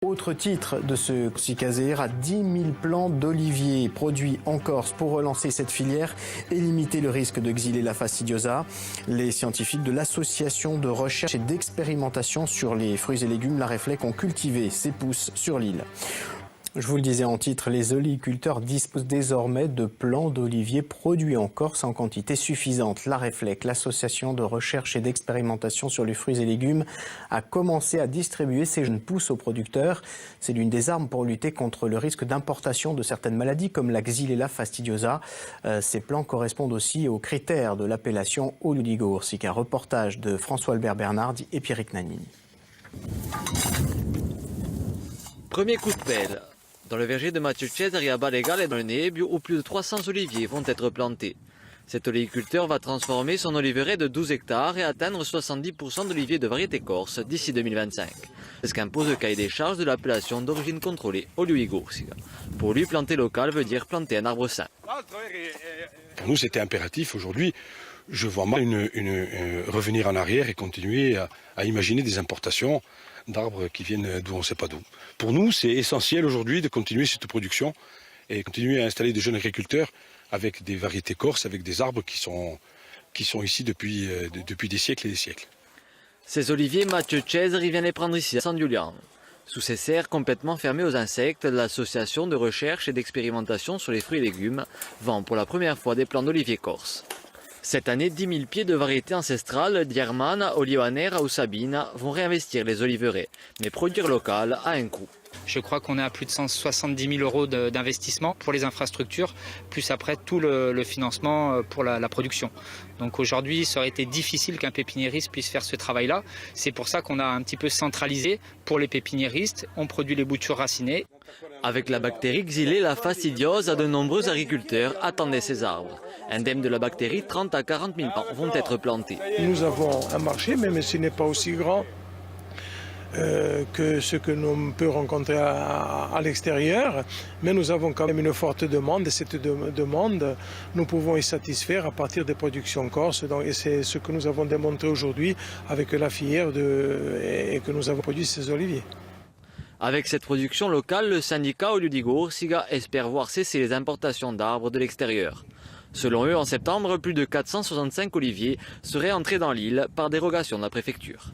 Autre titre de ce Corsicaser, à 10 000 plants d'oliviers produits en Corse pour relancer cette filière et limiter le risque de Xylella fastidiosa. Les scientifiques de l'association de recherche et d'expérimentation sur les fruits et légumes, la Réflec, ont cultivé ces pousses sur l'île. Je vous le disais en titre, les oliviculteurs disposent désormais de plants d'oliviers produits en Corse en quantité suffisante. La Réflec, l'association de recherche et d'expérimentation sur les fruits et légumes, a commencé à distribuer ces jeunes pousses aux producteurs. C'est l'une des armes pour lutter contre le risque d'importation de certaines maladies comme la Xylella fastidiosa. Ces plants correspondent aussi aux critères de l'appellation Oluligo-Ursica. Reportage de François-Albert Bernardi et Pierrick Nanini. Premier coup de pelle. Dans le verger de Mathieu Cesari à Balegal et dans le Nebbio, où plus de 300 oliviers vont être plantés. Cet oliviculteur va transformer son oliveraie de 12 hectares et atteindre 70% d'oliviers de variété corse d'ici 2025. C'est ce qu'impose le cahier des charges de l'appellation d'origine contrôlée Oluligo-Ursica. Pour lui, planter local veut dire planter un arbre sain. Pour nous, c'était impératif. Aujourd'hui, je vois mal revenir en arrière et continuer à imaginer des importations d'arbres qui viennent d'où on ne sait pas d'où. Pour nous, c'est essentiel aujourd'hui de continuer cette production et continuer à installer des jeunes agriculteurs avec des variétés corses, avec des arbres qui sont ici depuis des siècles et des siècles. Ces oliviers, Mathieu Cesari vient les prendre ici à San Giuliano. Sous ces serres complètement fermées aux insectes, l'association de recherche et d'expérimentation sur les fruits et légumes vend pour la première fois des plants d'oliviers corse. Cette année, 10 000 pieds de variétés ancestrales, Dierman, Olioanera ou Sabina, vont réinvestir les oliveraies. Mais produire local a un coût. Je crois qu'on est à plus de 170 000 euros d'investissement pour les infrastructures, plus après tout le financement pour la production. Donc aujourd'hui, ça aurait été difficile qu'un pépiniériste puisse faire ce travail-là. C'est pour ça qu'on a un petit peu centralisé pour les pépiniéristes. On produit les boutures racinées. Avec la bactérie Xylella fastidiosa, de nombreux agriculteurs attendaient ces arbres. Indemnes de la bactérie, 30 à 40 000 plants vont être plantés. Nous avons un marché, même si ce n'est pas aussi grand que ce que l'on peut rencontrer à l'extérieur, mais nous avons quand même une forte demande et cette demande, nous pouvons y satisfaire à partir des productions corses. Et c'est ce que nous avons démontré aujourd'hui avec la filière et que nous avons produit ces oliviers. Avec cette production locale, le syndicat Oluligo-Ursica espère voir cesser les importations d'arbres de l'extérieur. Selon eux, en septembre, plus de 465 oliviers seraient entrés dans l'île par dérogation de la préfecture.